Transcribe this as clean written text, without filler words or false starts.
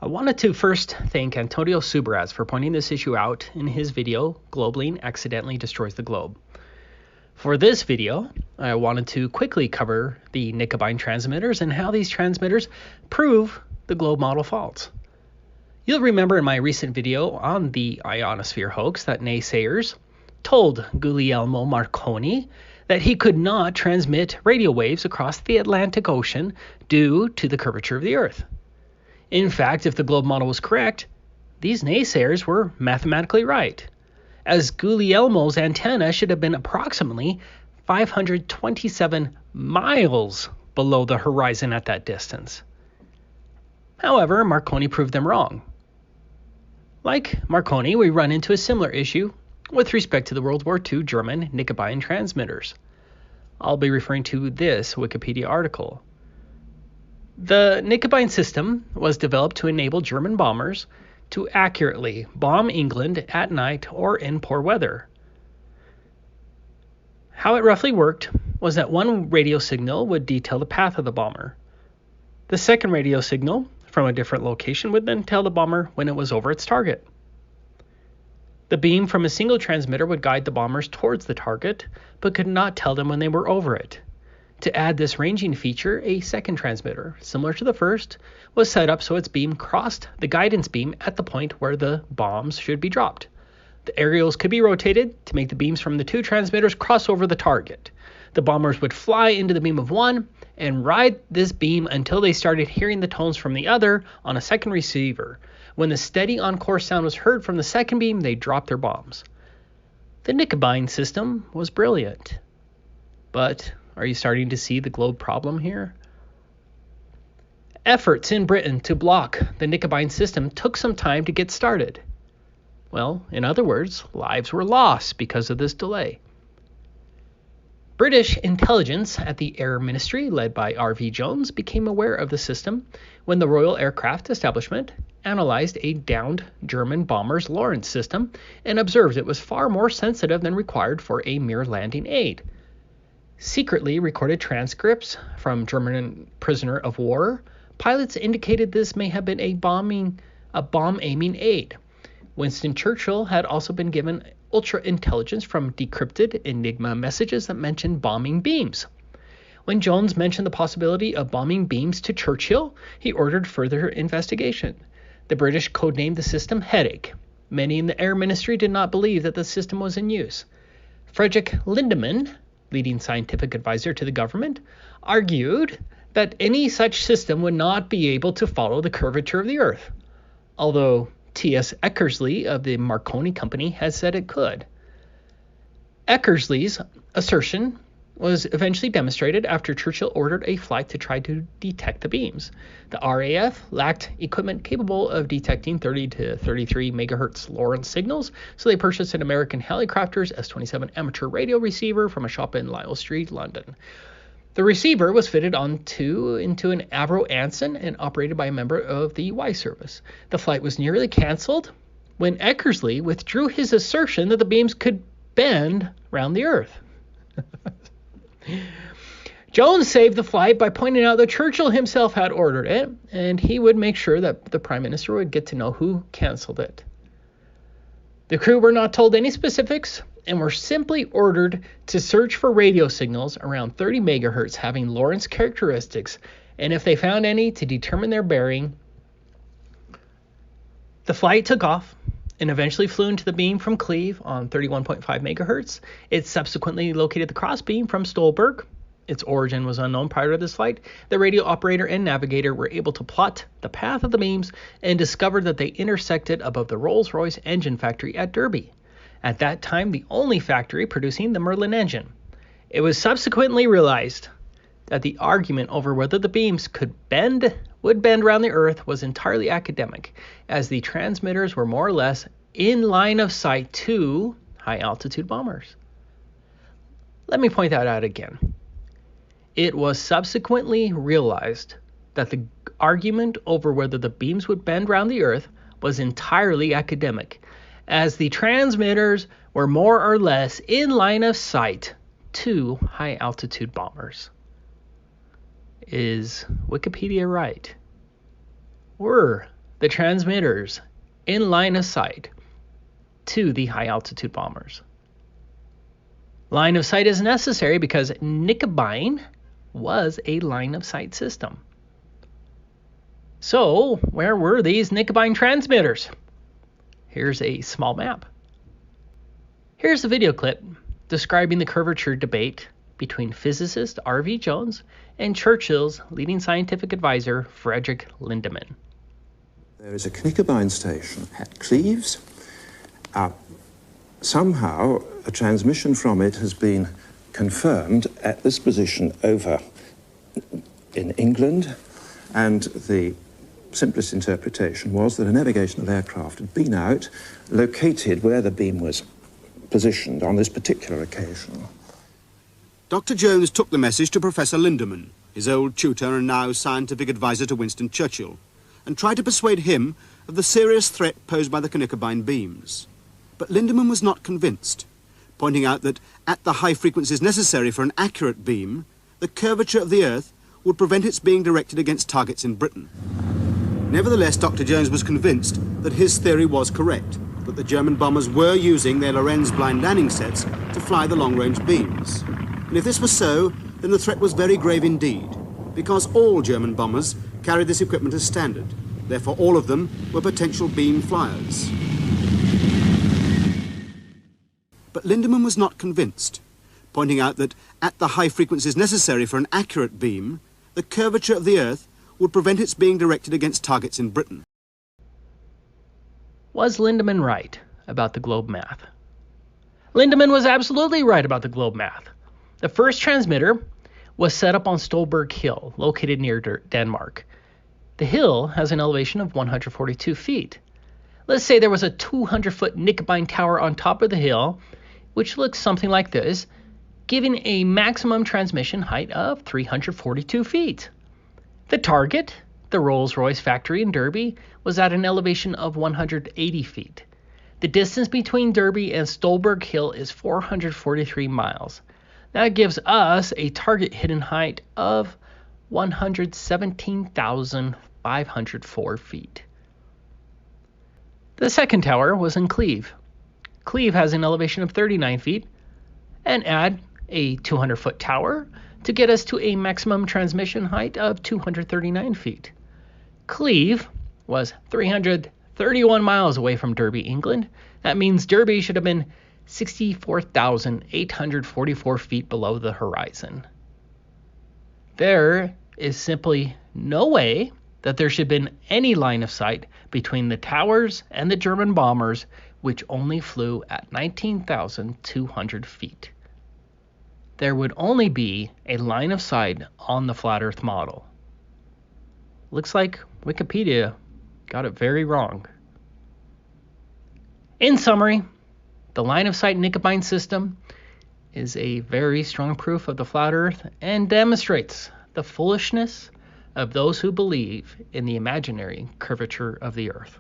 I wanted to first thank Antonio Subraz for pointing this issue out in his video, Globaling Accidentally Destroys the Globe. For this video, I wanted to quickly cover the Knickebein transmitters and how these transmitters prove the globe model faults. You'll remember in my recent video on the ionosphere hoax that naysayers told Guglielmo Marconi that he could not transmit radio waves across the Atlantic Ocean due to the curvature of the Earth. In fact, if the globe model was correct, these naysayers were mathematically right, as Guglielmo's antenna should have been approximately 527 miles below the horizon at that distance. However, Marconi proved them wrong. Like Marconi, we run into a similar issue with respect to the World War II German Knickebein transmitters. I'll be referring to this Wikipedia article. The Knickebein system was developed to enable German bombers to accurately bomb England at night or in poor weather. How it roughly worked was that one radio signal would detail the path of the bomber. The second radio signal from a different location would then tell the bomber when it was over its target. The beam from a single transmitter would guide the bombers towards the target, but could not tell them when they were over it. To add this ranging feature, a second transmitter, similar to the first, was set up so its beam crossed the guidance beam at the point where the bombs should be dropped. The aerials could be rotated to make the beams from the two transmitters cross over the target. The bombers would fly into the beam of one and ride this beam until they started hearing the tones from the other on a second receiver. When the steady on-course sound was heard from the second beam, they dropped their bombs. The Knickebein system was brilliant. But are you starting to see the globe problem here? Efforts in Britain to block the Knickebein system took some time to get started. Well, in other words, lives were lost because of this delay. British intelligence at the Air Ministry, led by R.V. Jones, became aware of the system when the Royal Aircraft Establishment analyzed a downed German bomber's Lorentz system and observed it was far more sensitive than required for a mere landing aid. Secretly recorded transcripts from German prisoner of war pilots indicated this may have been a bomb-aiming aid. Winston Churchill had also been given ultra-intelligence from decrypted Enigma messages that mentioned bombing beams. When Jones mentioned the possibility of bombing beams to Churchill, he ordered further investigation. The British codenamed the system Headache. Many in the Air Ministry did not believe that the system was in use. Frederick Lindemann, leading scientific advisor to the government, argued that any such system would not be able to follow the curvature of the Earth, although T.S. Eckersley of the Marconi Company has said it could. Eckersley's assertion was eventually demonstrated after Churchill ordered a flight to try to detect the beams. The RAF lacked equipment capable of detecting 30 to 33 megahertz Lorentz signals, so they purchased an American Helicopters S-27 amateur radio receiver from a shop in Lisle Street, London. The receiver was fitted into an Avro Anson and operated by a member of the Y service. The flight was nearly canceled when Eckersley withdrew his assertion that the beams could bend around the Earth. Jones saved the flight by pointing out that Churchill himself had ordered it, and he would make sure that the Prime Minister would get to know who canceled it. The crew were not told any specifics and were simply ordered to search for radio signals around 30 megahertz having Lorentz characteristics, and if they found any, to determine their bearing. The flight took off and eventually flew into the beam from Cleve on 31.5 megahertz. It subsequently located the crossbeam from Stolberg. Its origin was unknown prior to this flight. The radio operator and navigator were able to plot the path of the beams and discovered that they intersected above the Rolls-Royce engine factory at Derby, at that time the only factory producing the Merlin engine. It was subsequently realized that the argument over whether the beams would bend around the Earth was entirely academic, as the transmitters were more or less in line of sight to high-altitude bombers. Let me point that out again. It was subsequently realized that the argument over whether the beams would bend around the Earth was entirely academic, as the transmitters were more or less in line of sight to high-altitude bombers. Is Wikipedia right? Were the transmitters in line of sight to the high-altitude bombers. Line of sight is necessary because Knickebein was a line of sight system. So, where were these Knickebein transmitters? Here's a small map. Here's a video clip describing the curvature debate between physicist R.V. Jones and Churchill's leading scientific advisor, Frederick Lindemann. There is a Knickebein station at Cleves. Somehow, a transmission from it has been confirmed at this position over in England, and the simplest interpretation was that a navigational aircraft had been out, located where the beam was positioned on this particular occasion. Dr. Jones took the message to Professor Lindemann, his old tutor and now scientific advisor to Winston Churchill, and tried to persuade him of the serious threat posed by the Knickebein beams. But Lindemann was not convinced, pointing out that at the high frequencies necessary for an accurate beam, the curvature of the Earth would prevent its being directed against targets in Britain. Nevertheless, Dr. Jones was convinced that his theory was correct, that the German bombers were using their Lorenz blind landing sets to fly the long-range beams. And if this was so, then the threat was very grave indeed, because all German bombers carried this equipment as standard. Therefore, all of them were potential beam flyers. But Lindemann was not convinced, pointing out that at the high frequencies necessary for an accurate beam, the curvature of the Earth would prevent its being directed against targets in Britain. Was Lindemann right about the globe math? Lindemann was absolutely right about the globe math. The first transmitter was set up on Stolberg Hill, located near Denmark. The hill has an elevation of 142 feet. Let's say there was a 200-foot Knickebein tower on top of the hill, which looks something like this, giving a maximum transmission height of 342 feet. The target, the Rolls-Royce factory in Derby, was at an elevation of 180 feet. The distance between Derby and Stolberg Hill is 443 miles. That gives us a target hidden height of 117,504 feet. The second tower was in Cleve. Cleve has an elevation of 39 feet, and add a 200-foot tower to get us to a maximum transmission height of 239 feet. Cleve was 331 miles away from Derby, England. That means Derby should have been 64,844 feet below the horizon. There is simply no way that there should have been any line of sight between the towers and the German bombers, which only flew at 19,200 feet. There would only be a line of sight on the flat Earth model. Looks like Wikipedia got it very wrong. In summary, the line of sight Knickebein system is a very strong proof of the flat Earth and demonstrates the foolishness of those who believe in the imaginary curvature of the Earth.